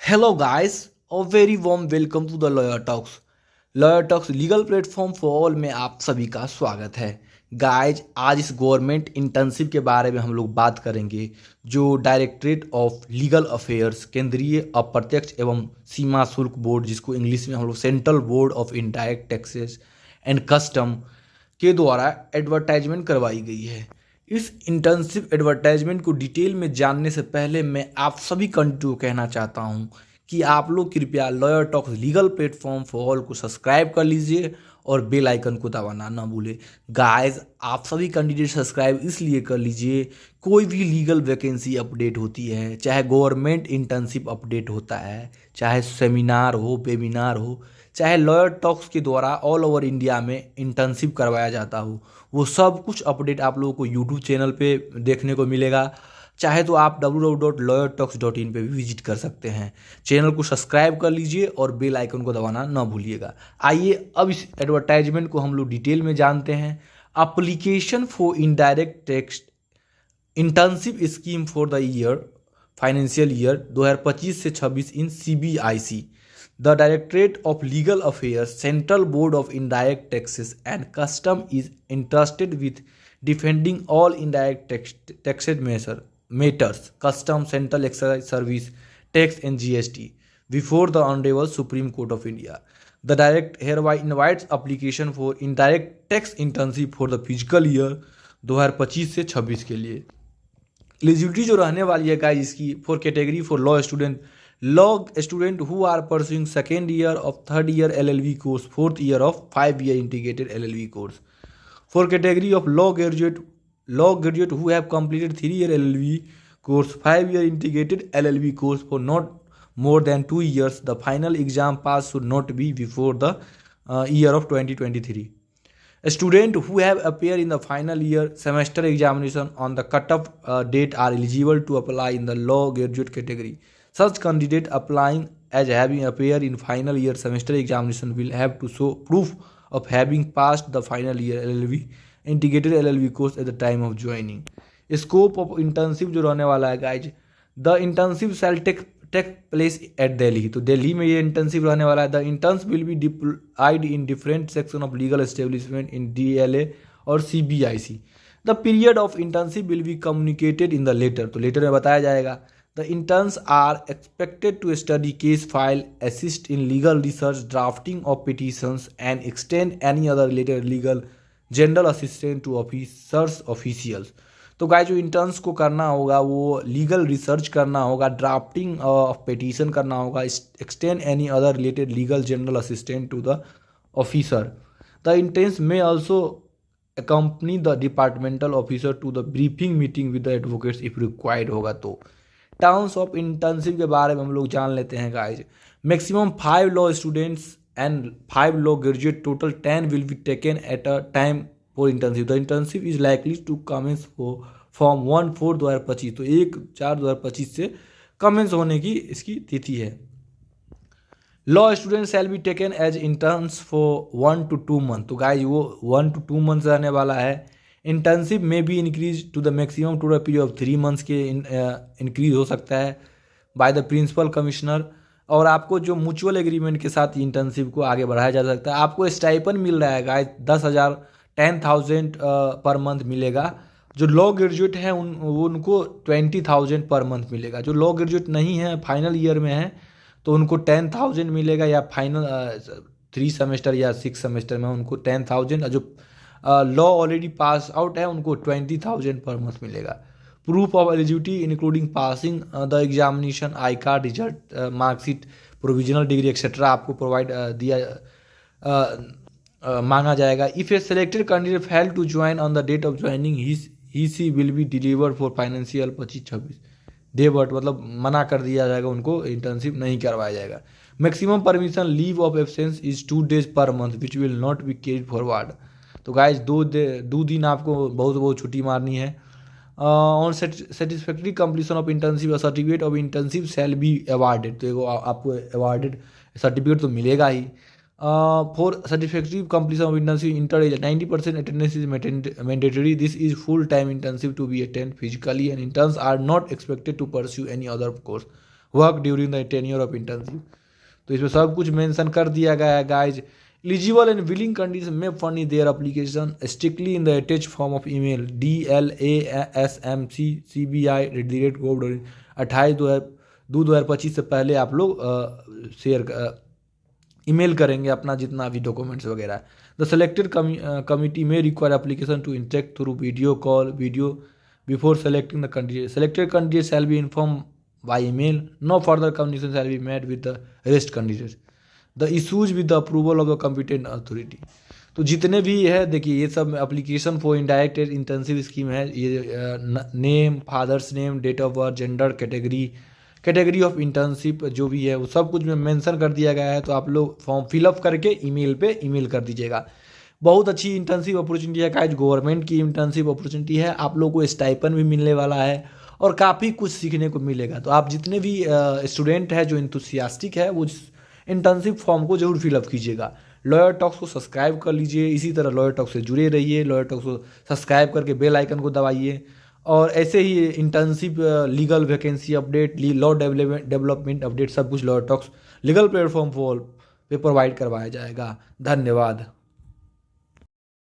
Hello, guys. A very warm welcome to the Lawyer Talks. Lawyer talks legal platform for all में आप सभी का स्वागत है। गाइज, आज इस गवर्नमेंट इंटर्नशिप के बारे में हम लोग बात करेंगे जो डायरेक्टरेट ऑफ लीगल अफेयर्स, केंद्रीय अप्रत्यक्ष एवं सीमा शुल्क बोर्ड, जिसको इंग्लिश में हम लोग central board of indirect taxes and custom के द्वारा एडवर्टाइजमेंट करवाई गई है। इस इंटर्नशिप एडवर्टाइजमेंट को डिटेल में जानने से पहले मैं आप सभी कंट्री को कहना चाहता हूं कि आप लोग कृपया lawyer talks legal platform for all को सब्सक्राइब कर लीजिए और बेल आइकन को दबाना ना भूलें। गाइस, आप सभी कैंडिडेट सब्सक्राइब इसलिए कर लीजिए, कोई भी लीगल वैकेंसी अपडेट होती है, चाहे गवर्नमेंट इंटर्नशिप अपडेट होता है, चाहे सेमिनार हो, वेबिनार हो, चाहे लॉयर टॉक्स के द्वारा ऑल ओवर इंडिया में इंटर्नशिप करवाया जाता हो, वो सब कुछ अपडेट आप लोगों को यूट्यूब चैनल पे देखने को मिलेगा। चाहे तो आप www.lawyertalks.in पे भी विजिट कर सकते हैं। चैनल को सब्सक्राइब कर लीजिए और बेल आइकन को दबाना ना भूलिएगा। आइए अब इस एडवर्टाइजमेंट को हम लोग डिटेल में जानते हैं। Application for indirect tax internship scheme for the year financial year 2025 से 26 इन CBIC। The Directorate of Legal Affairs, Central Board of Indirect Taxes and Custom is entrusted with defending all indirect taxed matters, custom, central excise service, tax and GST before the Honorable Supreme Court of India. The Direct hereby invites application for indirect tax internship for the fiscal year 2025 से 26 के लिए। Eligibility जो रहने वाली है guys इसकी for category for law student who are pursuing second year of third year LLB course, fourth year of 5 year integrated LLB course. For category of law graduate who have completed 3 year LLB course, 5 year integrated LLB course for not more than 2 years. The final exam pass should not be before the year of 2023. A student who have appeared in the final year semester examination on the cut-off date are eligible to apply in the law graduate category. Such candidate applying as having appeared in final year semester examination will have to show proof of having passed the final year LLB integrated LLB course at the time of joining. Scope of internship जो रहने वाला है guys, the internship shall take place at Delhi. तो दिल्ली में ये internship रहने वाला है। The interns will be deployed in different section of legal establishment in DLA और CBIC। The period of internship will be communicated in the letter. तो letter में बताया जाएगा। The interns are expected to study case file, assist in legal research, drafting of petitions and extend any other related legal general assistant to officers officials. तो guys, जो interns को करना होगा वो लीगल रिसर्च करना होगा, ड्राफ्टिंग ऑफ पिटीशन करना होगा, extend any other related legal general assistant to the officer. The interns may also accompany the departmental officer to the briefing meeting with the advocates if required होगा। तो terms of internship के बारे में हम लोग जान लेते हैं guys. Maximum 5 law students and 5 law graduate, total 10 will be taken at a time for internship. The internship is likely to commence from 1/4/2025। तो 1/4/2025 से कमेंस होने की इसकी तिथि है। Law student shall be taken as interns for 1 to 2 months। तो guys वो 1 to 2 months रहने वाला है। इंटर्नशिप में भी increase to the maximum to the period of 3 months के इंक्रीज हो सकता है बाय द प्रिंसिपल कमिश्नर। और आपको जो म्यूचुअल एग्रीमेंट के साथ इंटर्नशिप को आगे बढ़ाया जा सकता है। आपको स्टाइपन मिल रहा है गाइज 10,000 पर मंथ मिलेगा। जो लॉ ग्रेजुएट हैं उनको 20,000 पर मंथ मिलेगा। जो लॉ ग्रेजुएट नहीं है, फाइनल ईयर में है, तो उनको 10,000 मिलेगा, या फाइनल 3 सेमेस्टर या 6 सेमेस्टर में उनको 10,000। जो लॉ ऑलरेडी पास आउट है उनको 20,000 पर मंथ मिलेगा। Proof of eligibility including passing the examination, I card, result, marksheet, provisional degree etcetera आपको प्रोवाइड मांगा जाएगा। If a selected candidate fail to join on the date of joining he she will be delivered for financial 25-26 day, but मतलब मना कर दिया जाएगा, उनको internship नहीं करवाया जाएगा। Maximum permission leave of absence is 2 days per month which will not be carried forward. तो गाइज 2 दिन आपको बहुत छुट्टी मारनी है। On satisfactory completion of internship certificate of internship shall be awarded. तो आपको अवार्डेड सर्टिफिकेट तो मिलेगा ही। For satisfactory completion of internship, inter 90% attendance is mandatory. This is full-time internship to be attended physically, and interns are not expected to pursue any other course. Work during the tenure of internship. तो इसमें सब कुछ मेंशन कर दिया गया है guys. Eligible and willing condition में furnish their application strictly in the attached form of email DLASMC-CBI@gov.in 28/2/2025 से पहले आप लोग शेयर ईमेल करेंगे अपना जितना भी डॉक्यूमेंट्स वगैरह। द सेलेक्टेड कमिटी में require application to interact through video call before selecting the candidate. Selected candidate shall be inform by email. No further communication shall be made with the rest candidate. The issues with the approval of the competent authority. तो जितने भी है देखिए ये सब application for indirect internship scheme है। ये name, father's name, date of birth, gender, category of internship जो भी है वो सब कुछ में मेंशन कर दिया गया है। तो आप लोग फॉर्म फिलअप करके ईमेल पे ईमेल कर दीजिएगा। बहुत अच्छी इंटर्नशिप अपॉर्चुनिटी है गाइस, गवर्नमेंट की इंटर्नशिप अपॉर्चुनिटी है। आप लोगों को स्टाइपन भी मिलने वाला है और काफ़ी कुछ सीखने को मिलेगा। तो आप जितने भी स्टूडेंट हैं जो इंथुसियास्टिक है वो इंटर्नशिप फॉर्म को जरूर फिलअप कीजिएगा। लॉयर टॉक्स को सब्सक्राइब कर लीजिए, इसी तरह लॉयर टॉक्स से जुड़े रहिए। लॉयर टॉक्स को सब्सक्राइब करके बेल आइकन को दबाइए और ऐसे ही internship, legal vacancy update, law development update सब कुछ लॉयर टॉक्स लीगल प्लेटफॉर्म पे प्रोवाइड करवाया जाएगा। धन्यवाद।